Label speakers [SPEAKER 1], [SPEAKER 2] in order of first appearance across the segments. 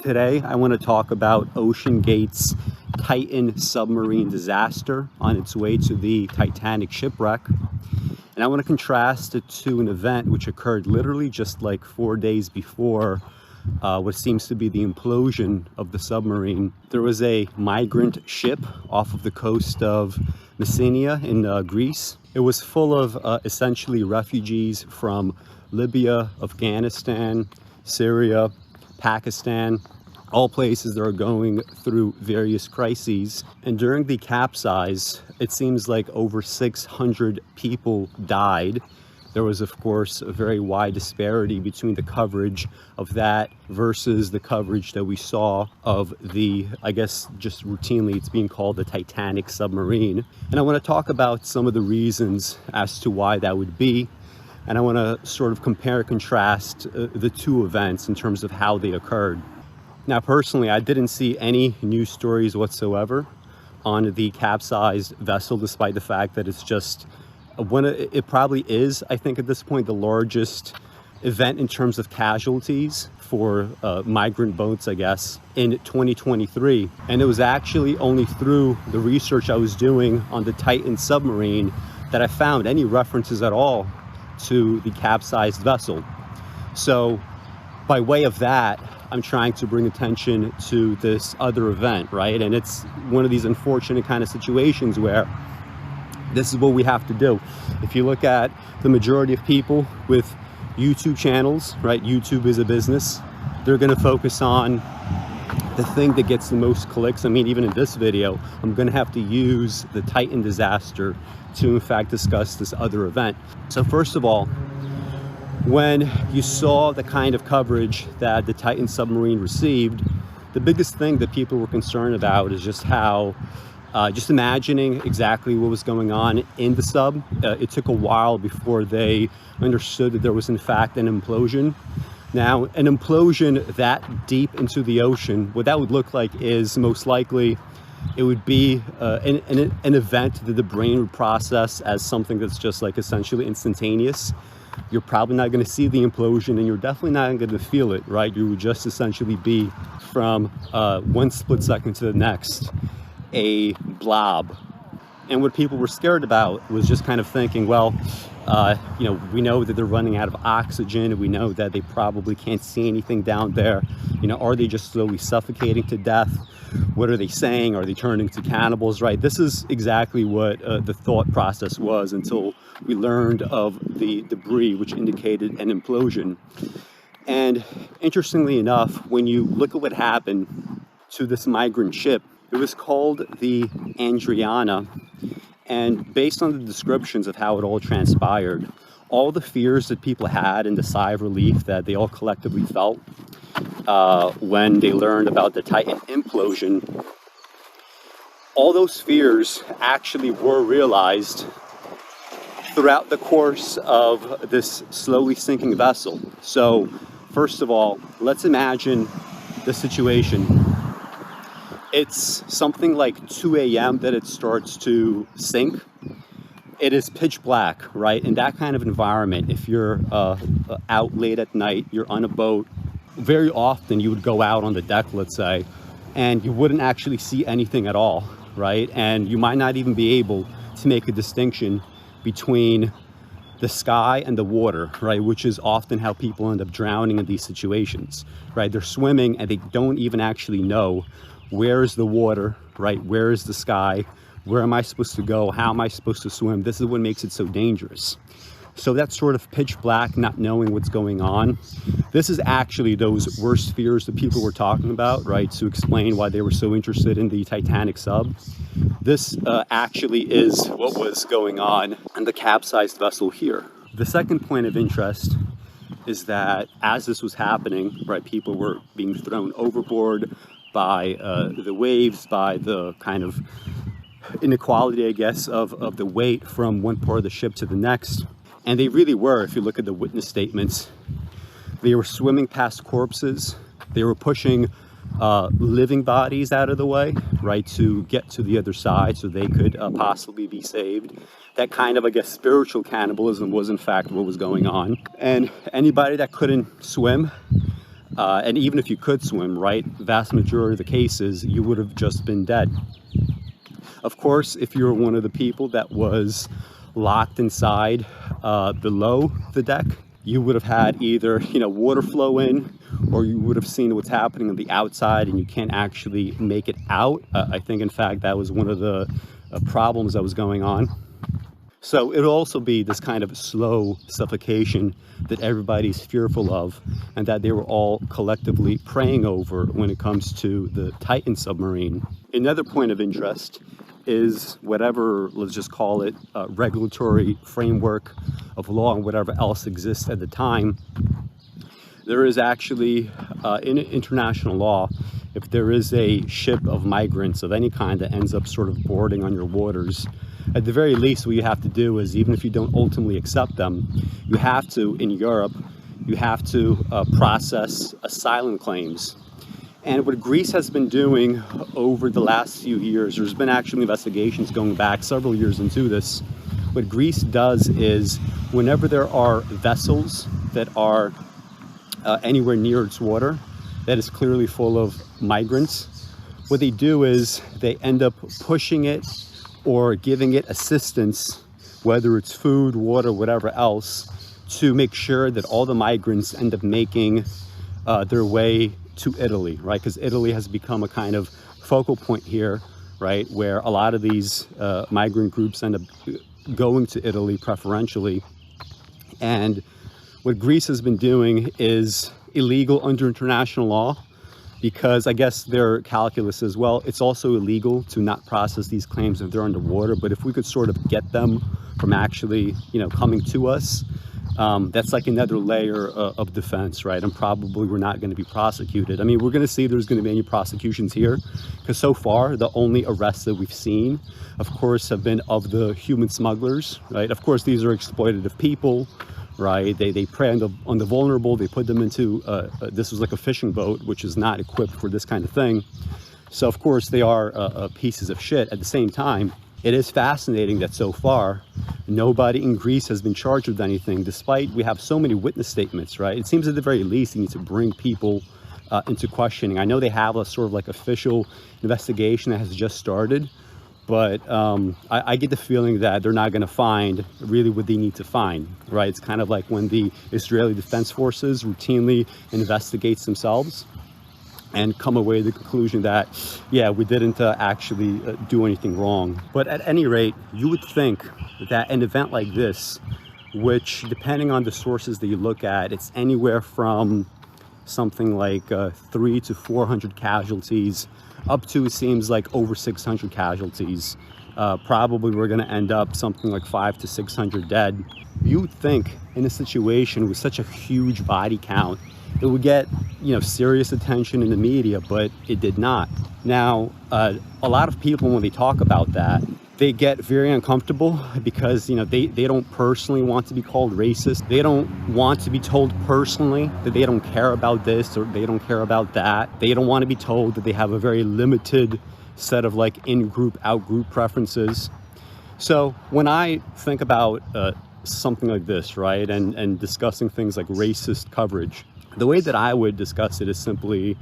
[SPEAKER 1] Today, I want to talk about OceanGate's Titan submarine disaster on its way to the Titanic shipwreck. And I want to contrast it to an event which occurred literally just like 4 days before what seems to be the implosion of the submarine. There was a migrant ship off of the coast of Messina in Greece. It was full of essentially refugees from Libya, Afghanistan, Syria, Pakistan, all places that are going through various crises. And during the capsize, it seems like over 600 people died. There was, of course, a very wide disparity between the coverage of that versus the coverage that we saw of the, I guess just routinely it's being called the Titanic submarine. And I want to talk about some of the reasons as to why that would be. And I want to sort of compare and contrast the two events in terms of how they occurred. Now, personally, I didn't see any news stories whatsoever on the capsized vessel, despite the fact that it's just it probably is, I think at this point, the largest event in terms of casualties for migrant boats, I guess, in 2023. And it was actually only through the research I was doing on the Titan submarine that I found any references at all to the capsized vessel. So by way of that, I'm trying to bring attention to this other event, right? And it's one of these unfortunate kind of situations where this is what we have to do. If you look at the majority of people with YouTube channels, right? YouTube is a business. They're going to focus on the thing that gets the most clicks. I mean, even in this video, I'm going to have to use the Titan disaster to, in fact, discuss this other event. So first of all, when you saw the kind of coverage that the Titan submarine received, the biggest thing that people were concerned about is just how just imagining exactly what was going on in the sub. It took a while before they understood that there was in fact an implosion. Now, an implosion that deep into the ocean, what that would look like is most likely it would be an event that the brain would process as something that's just like essentially instantaneous. You're probably not going to see the implosion, and you're definitely not going to feel it, right? You would just essentially be from one split second to the next a blob. And what people were scared about was just kind of thinking, well, we know that they're running out of oxygen, and we know that they probably can't see anything down there. Are they just slowly suffocating to death? What are they saying? Are they turning to cannibals, right? This is exactly what the thought process was until we learned of the debris, which indicated an implosion. And interestingly enough, when you look at what happened to this migrant ship, it was called the Andriana. And based on the descriptions of how it all transpired, all the fears that people had and the sigh of relief that they all collectively felt when they learned about the Titan implosion, all those fears actually were realized throughout the course of this slowly sinking vessel. So, first of all, let's imagine the situation. It's something like 2 a.m. that it starts to sink. It is pitch black, right? In that kind of environment, if you're out late at night, you're on a boat, very often you would go out on the deck, let's say, and you wouldn't actually see anything at all, right? And you might not even be able to make a distinction between the sky and the water, right? Which is often how people end up drowning in these situations, right? They're swimming and they don't even actually know where is the water, right? Where is the sky? Where am I supposed to go? How am I supposed to swim? This is what makes it so dangerous. So that's sort of pitch black, not knowing what's going on. This is actually those worst fears that people were talking about, right? To explain why they were so interested in the Titanic sub. This actually is what was going on the capsized vessel here. The second point of interest is that as this was happening, right, people were being thrown overboard by the waves, by the kind of inequality, I guess, of the weight from one part of the ship to the next. And they really were, if you look at the witness statements, they were swimming past corpses. They were pushing living bodies out of the way, right, to get to the other side so they could possibly be saved. That kind of, I guess, spiritual cannibalism was in fact what was going on. And anybody that couldn't swim, And even if you could swim, right, vast majority of the cases, you would have just been dead. Of course, if you're one of the people that was locked inside below the deck, you would have had either, water flow in, or you would have seen what's happening on the outside and you can't actually make it out. I think, in fact, that was one of the problems that was going on. So it'll also be this kind of slow suffocation that everybody's fearful of, and that they were all collectively praying over when it comes to the Titan submarine. Another point of interest is whatever, let's just call it, regulatory framework of law and whatever else exists at the time. There is actually, in international law, if there is a ship of migrants of any kind that ends up sort of boarding on your waters, at the very least, what you have to do is, even if you don't ultimately accept them, you have to, in Europe, you have to process asylum claims. And what Greece has been doing over the last few years, there's been actually investigations going back several years into this. What Greece does is, whenever there are vessels that are anywhere near its water that is clearly full of migrants, what they do is they end up pushing it or giving it assistance, whether it's food, water, whatever else, to make sure that all the migrants end up making their way to Italy, right? Because Italy has become a kind of focal point here, right? Where a lot of these migrant groups end up going to Italy preferentially. And what Greece has been doing is illegal under international law, because I guess their calculus is, well, it's also illegal to not process these claims if they're underwater, but if we could sort of get them from actually, coming to us, that's like another layer of defense, right? And probably we're not going to be prosecuted. I mean, we're going to see if there's going to be any prosecutions here, because so far the only arrests that we've seen, of course, have been of the human smugglers, right? Of course, these are exploitative people, right? They prey on the vulnerable. They put them into, this was like a fishing boat, which is not equipped for this kind of thing. So of course they are pieces of shit. At the same time, it is fascinating that so far nobody in Greece has been charged with anything, despite we have so many witness statements, right? It seems at the very least you need to bring people into questioning. I know they have a sort of like official investigation that has just started, but I get the feeling that they're not going to find really what they need to find, right? It's kind of like when the Israeli Defense Forces routinely investigates themselves and come away to the conclusion that, yeah, we didn't actually do anything wrong. But at any rate, you would think that an event like this, which depending on the sources that you look at, it's anywhere from something like 300 to 400 casualties, up to, it seems like, over 600 casualties. Probably we're going to end up something like 500 to 600 dead. You would think in a situation with such a huge body count, it would get, serious attention in the media, but it did not. Now, a lot of people, when they talk about that, they get very uncomfortable because, they don't personally want to be called racist. They don't want to be told personally that they don't care about this or they don't care about that. They don't want to be told that they have a very limited set of like in-group, out-group preferences. So when I think about something like this, right, and discussing things like racist coverage, the way that I would discuss it is simply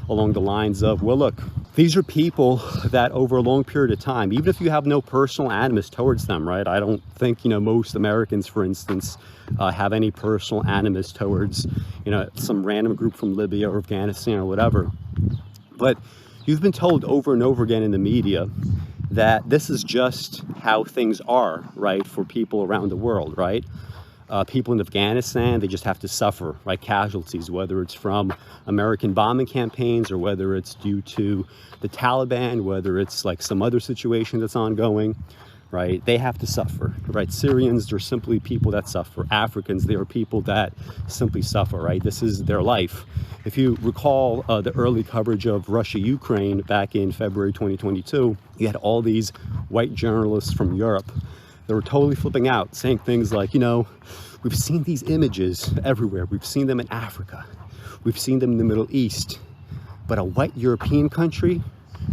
[SPEAKER 1] along the lines of, well, look, these are people that over a long period of time, even if you have no personal animus towards them, right? I don't think, most Americans, for instance, have any personal animus towards, some random group from Libya or Afghanistan or whatever. But you've been told over and over again in the media that this is just how things are, right, for people around the world, right? People in Afghanistan, they just have to suffer, right, casualties, whether it's from American bombing campaigns or whether it's due to the Taliban, whether it's like some other situation that's ongoing, right? They have to suffer, right? Syrians, they're simply people that suffer. Africans, they are people that simply suffer, right? This is their life. If you recall the early coverage of Russia-Ukraine back in February 2022, you had all these white journalists from Europe. They were totally flipping out, saying things like, we've seen these images everywhere. We've seen them in Africa. We've seen them in the Middle East. But a white European country,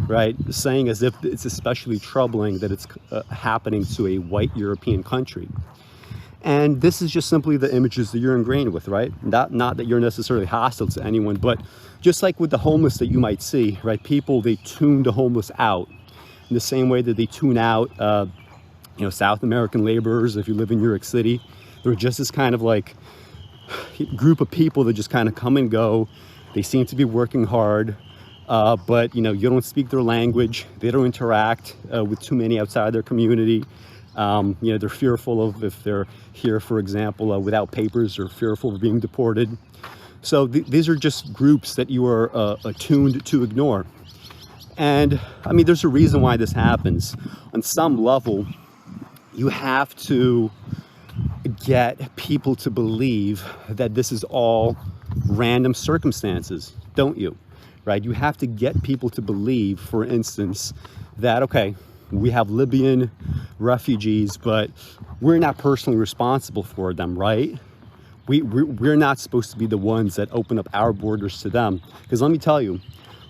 [SPEAKER 1] right, saying as if it's especially troubling that it's happening to a white European country. And this is just simply the images that you're ingrained with, right? Not that you're necessarily hostile to anyone, but just like with the homeless that you might see, right? People, they tune the homeless out in the same way that they tune out, South American laborers. If you live in New York City, they're just this kind of like group of people that just kind of come and go. They seem to be working hard, but you don't speak their language. They don't interact with too many outside their community. They're fearful of, if they're here, for example, without papers, or fearful of being deported. So these are just groups that you are attuned to ignore. And I mean, there's a reason why this happens. On some level, you have to get people to believe that this is all random circumstances, don't you? Right? You have to get people to believe, for instance, that, okay, we have Libyan refugees, but we're not personally responsible for them, right? We're not supposed to be the ones that open up our borders to them. Because let me tell you,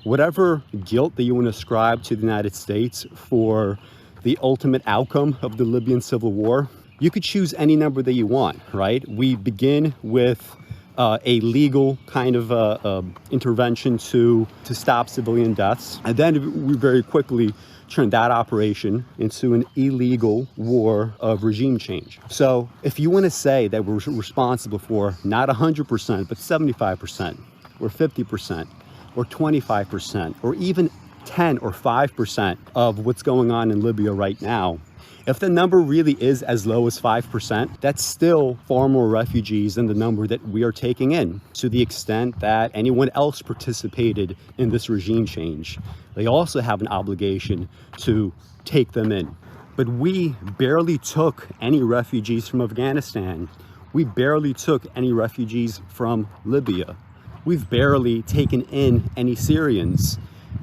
[SPEAKER 1] whatever guilt that you want to ascribe to the United States for the ultimate outcome of the Libyan civil war, you could choose any number that you want, right? We begin with a legal kind of intervention to stop civilian deaths. And then we very quickly turned that operation into an illegal war of regime change. So if you want to say that we're responsible for not 100%, but 75%, or 50%, or 25%, or even 10 or 5% of what's going on in Libya right now, if the number really is as low as 5%, that's still far more refugees than the number that we are taking in. To the extent that anyone else participated in this regime change, they also have an obligation to take them in. But we barely took any refugees from Afghanistan. We barely took any refugees from Libya. We've barely taken in any Syrians.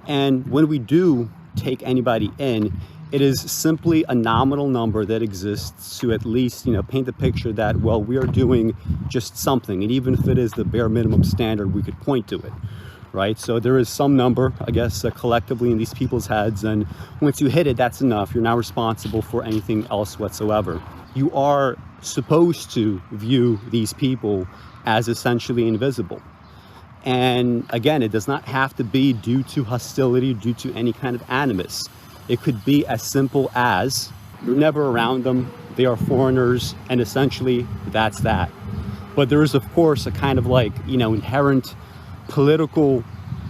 [SPEAKER 1] And when we do take anybody in, it is simply a nominal number that exists to at least, paint the picture that, well, we are doing just something. And even if it is the bare minimum standard, we could point to it, right? So there is some number, I guess, collectively in these people's heads. And once you hit it, that's enough. You're not responsible for anything else whatsoever. You are supposed to view these people as essentially invisible. And again, it does not have to be due to hostility, due to any kind of animus. It could be as simple as you're never around them, they are foreigners, and essentially that's that. But there is, of course, a kind of inherent political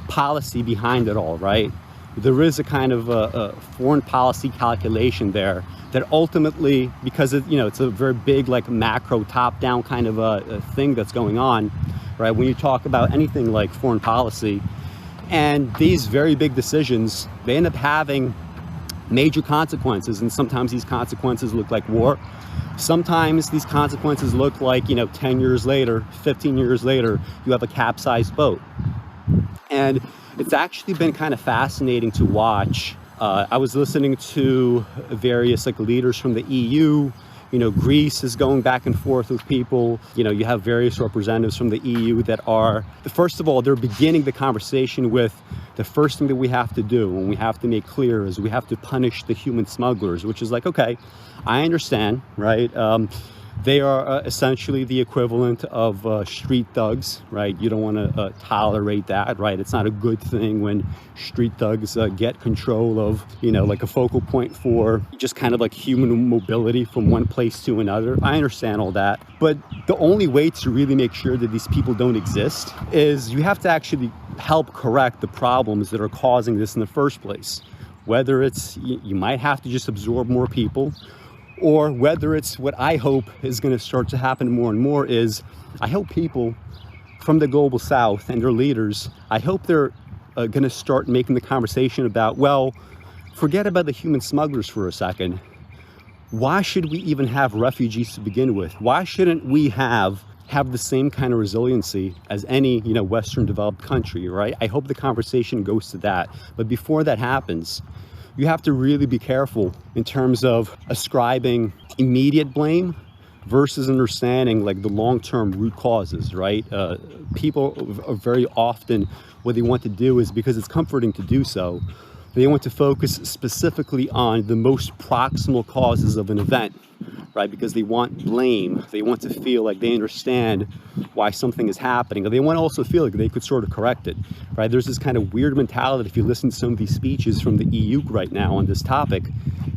[SPEAKER 1] policy behind it all, right? There is a kind of a foreign policy calculation there that ultimately, because it's a very big, macro top-down kind of a thing that's going on, right? When you talk about anything like foreign policy, and these very big decisions, they end up having major consequences, and sometimes these consequences look like war. Sometimes these consequences look like, 10 years later, 15 years later, you have a capsized boat. And it's actually been kind of fascinating to watch. I was listening to various leaders from the EU. Greece is going back and forth with people. You have various representatives from the EU that are, first of all, they're beginning the conversation with the first thing that we have to do, and we have to make clear, is we have to punish the human smugglers, which is okay, I understand, right? They are essentially the equivalent of street thugs, right? You don't want to tolerate that, right? It's not a good thing when street thugs get control of, a focal point for just kind of human mobility from one place to another. I understand all that. But the only way to really make sure that these people don't exist is you have to actually help correct the problems that are causing this in the first place. Whether it's, you might have to just absorb more people, or whether it's what I hope is going to start to happen more and more is, I hope people from the global south and their leaders, I hope they're going to start making the conversation about, well, forget about the human smugglers for a second. Why should we even have refugees to begin with? Why shouldn't we have the same kind of resiliency as any, Western developed country, right? I hope the conversation goes to that. But before that happens, you have to really be careful in terms of ascribing immediate blame versus understanding the long-term root causes, right? People are very often, what they want to do is, because it's comforting to do so, They want to focus specifically on the most proximal causes of an event, right? Because they want blame. They want to feel like they understand why something is happening. Or they want to also feel like they could sort of correct it, right? There's this kind of weird mentality. If you listen to some of these speeches from the EU right now on this topic,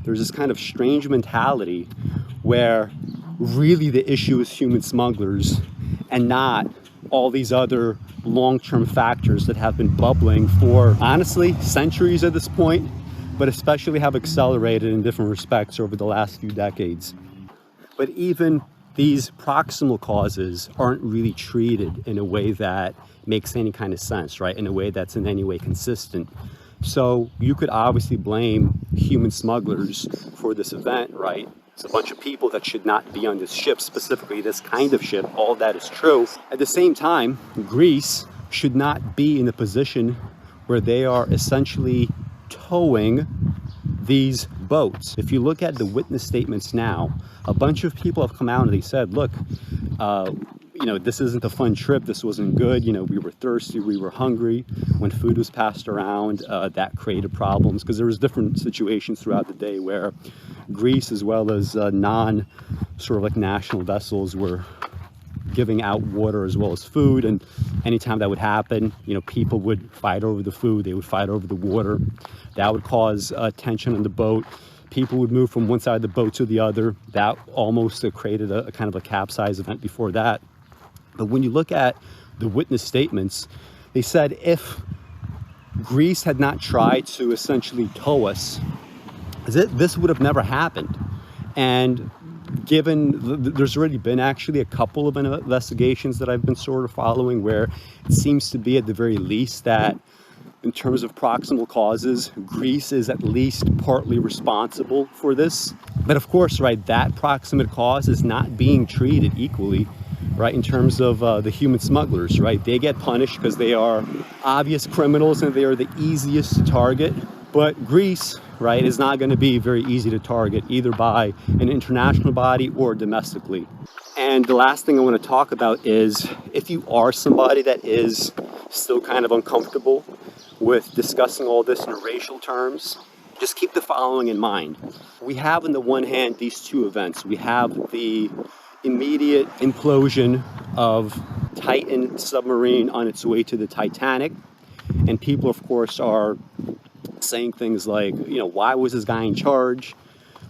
[SPEAKER 1] there's this kind of strange mentality where really the issue is human smugglers and not all these other long-term factors that have been bubbling for, honestly, centuries at this point, but especially have accelerated in different respects over the last few decades. But even these proximal causes aren't really treated in a way that makes any kind of sense, right? In a way that's in any way consistent. So you could obviously blame human smugglers for this event, right? It's a bunch of people that should not be on this ship, specifically this kind of ship. All that is true. At the same time, Greece should not be in a position where they are essentially towing these boats. If you look at the witness statements now, a bunch of people have come out and they said, look, you know, this isn't a fun trip. This wasn't good. You know, we were thirsty. We were hungry. When food was passed around, that created problems because there was different situations throughout the day where Greece, as well as sort of like national vessels, were giving out water as well as food. And anytime that would happen, you know, people would fight over the food. They would fight over the water. That would cause tension on the boat. People would move from one side of the boat to the other. That almost created a kind of a capsize event before that. But when you look at the witness statements, they said if Greece had not tried to essentially tow us, this would have never happened. And given there's already been actually a couple of investigations that I've been sort of following where it seems to be at the very least that in terms of proximal causes, Greece is at least partly responsible for this. But of course, right, that proximate cause is not being treated equally, right, in terms of the human smugglers, right? They get punished because they are obvious criminals and they are the easiest to target. But Greece, right, is not going to be very easy to target either by an international body or domestically. And the last thing I want to talk about is if you are somebody that is still kind of uncomfortable with discussing all this in racial terms, just keep the following in mind. We have on the one hand these two events. We have the immediate implosion of Titan submarine on its way to the Titanic. And people, of course, are saying things like, you know, why was this guy in charge?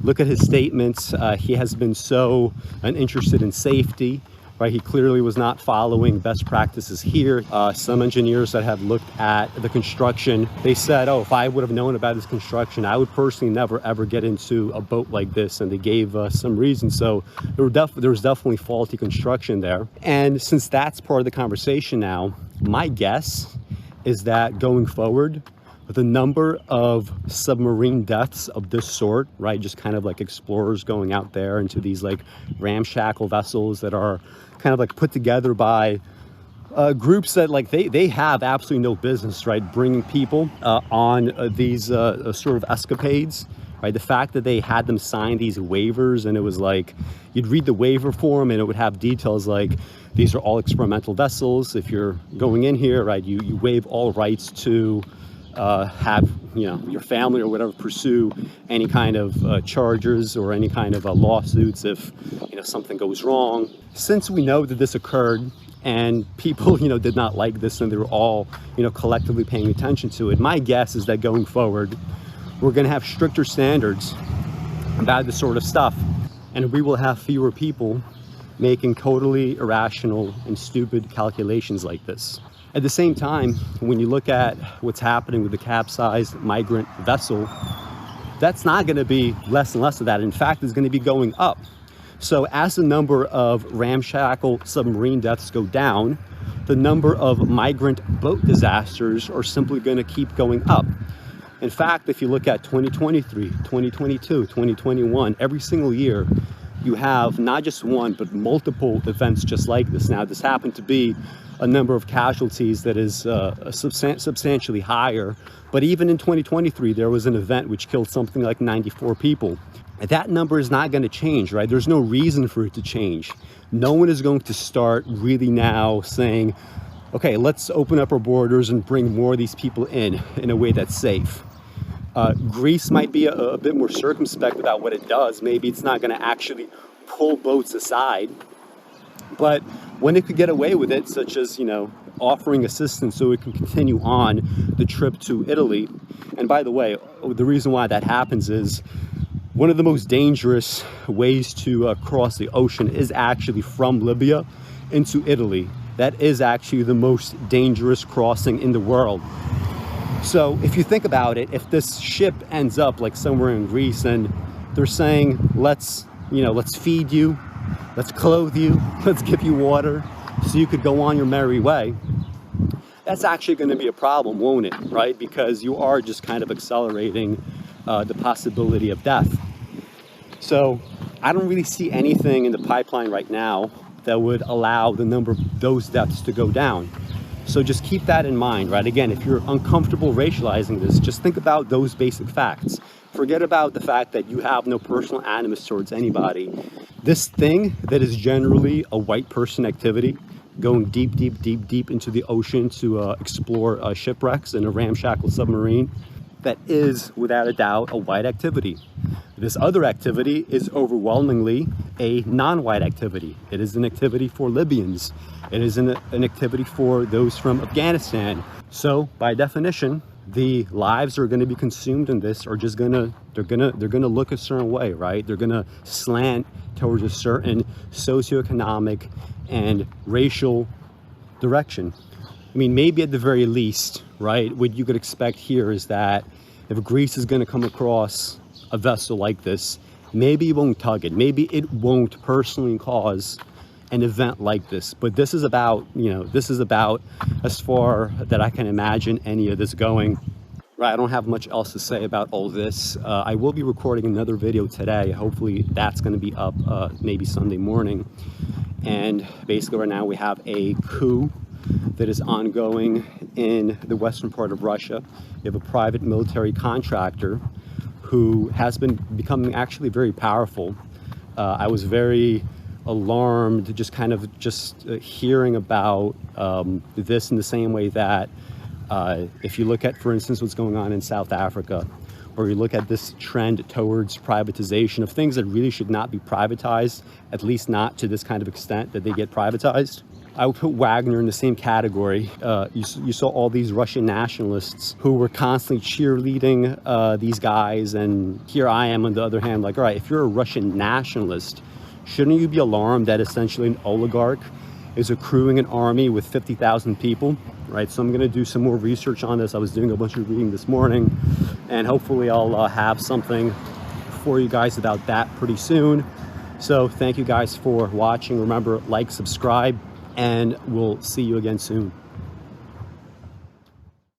[SPEAKER 1] Look at his statements. He has been so uninterested in safety, right? He clearly was not following best practices here. Some engineers that have looked at the construction, they said, oh, if I would have known about this construction, I would personally never, ever get into a boat like this. And they gave some reasons. So there was definitely faulty construction there. And since that's part of the conversation now, my guess is that going forward, the number of submarine deaths of this sort, right, just kind of like explorers going out there into these like ramshackle vessels that are kind of like put together by groups that like they have absolutely no business, right, bringing people on these sort of escapades, right? The fact that they had them sign these waivers, and it was like you'd read the waiver form and it would have details like these are all experimental vessels. If you're going in here, right, you waive all rights to have, you know, your family or whatever pursue any kind of charges or any kind of lawsuits if, you know, something goes wrong. Since we know that this occurred and people, you know, did not like this and they were all, you know, collectively paying attention to it, my guess is that going forward, we're going to have stricter standards about this sort of stuff, and we will have fewer people making totally irrational and stupid calculations like this. At the same time, when you look at what's happening with the capsized migrant vessel, that's not going to be less and less of that. In fact, it's going to be going up. So as the number of ramshackle submarine deaths go down, the number of migrant boat disasters are simply going to keep going up. In fact, if you look at 2023, 2022, 2021, every single year, you have not just one, but multiple events just like this. Now, this happened to be a number of casualties that is substantially higher. But even in 2023, there was an event which killed something like 94 people. That number is not going to change, right? There's no reason for it to change. No one is going to start really now saying, okay, let's open up our borders and bring more of these people in a way that's safe. Greece might be a bit more circumspect about what it does. Maybe it's not going to actually pull boats aside. But when it could get away with it, such as, offering assistance so it can continue on the trip to Italy. And by the way, the reason why that happens is one of the most dangerous ways to cross the ocean is actually from Libya into Italy. That is actually the most dangerous crossing in the world. So if you think about it, if this ship ends up like somewhere in Greece and they're saying, let's feed you, let's clothe you, let's give you water so you could go on your merry way, that's actually going to be a problem, won't it? Right? Because you are just kind of accelerating the possibility of death. So I don't really see anything in the pipeline right now that would allow the number of those deaths to go down. So just keep that in mind, right? Again, if you're uncomfortable racializing this, just think about those basic facts. Forget about the fact that you have no personal animus towards anybody. This thing that is generally a white person activity, going deep, deep, deep, deep into the ocean to explore shipwrecks in a ramshackle submarine, that is, without a doubt, a white activity. This other activity is overwhelmingly a non-white activity. It is an activity for Libyans. It is an activity for those from Afghanistan. So, by definition, the lives are going to be consumed in this are just they're gonna look a certain way, right? They're gonna slant towards a certain socioeconomic and racial direction. I mean, maybe at the very least, right, what you could expect here is that if Greece is going to come across a vessel like this, maybe it won't tug it. Maybe it won't personally cause an event like this. But this is about, as far that I can imagine any of this going. Right, I don't have much else to say about all this. I will be recording another video today. Hopefully that's going to be up maybe Sunday morning. And basically right now we have a coup that is ongoing in the western part of Russia. You have a private military contractor who has been becoming actually very powerful. I was very alarmed just hearing about this in the same way that if you look at, for instance, what's going on in South Africa, or you look at this trend towards privatization of things that really should not be privatized, at least not to this kind of extent that they get privatized. I would put Wagner in the same category. You saw all these Russian nationalists who were constantly cheerleading these guys, and here I am on the other hand, like, all right, if you're a Russian nationalist, shouldn't you be alarmed that essentially an oligarch is accruing an army with 50,000 people, right? So I'm going to do some more research on this. I was doing a bunch of reading this morning, and hopefully I'll have something for you guys about that pretty soon. So thank you guys for watching. Remember, like, subscribe, and we'll see you again soon.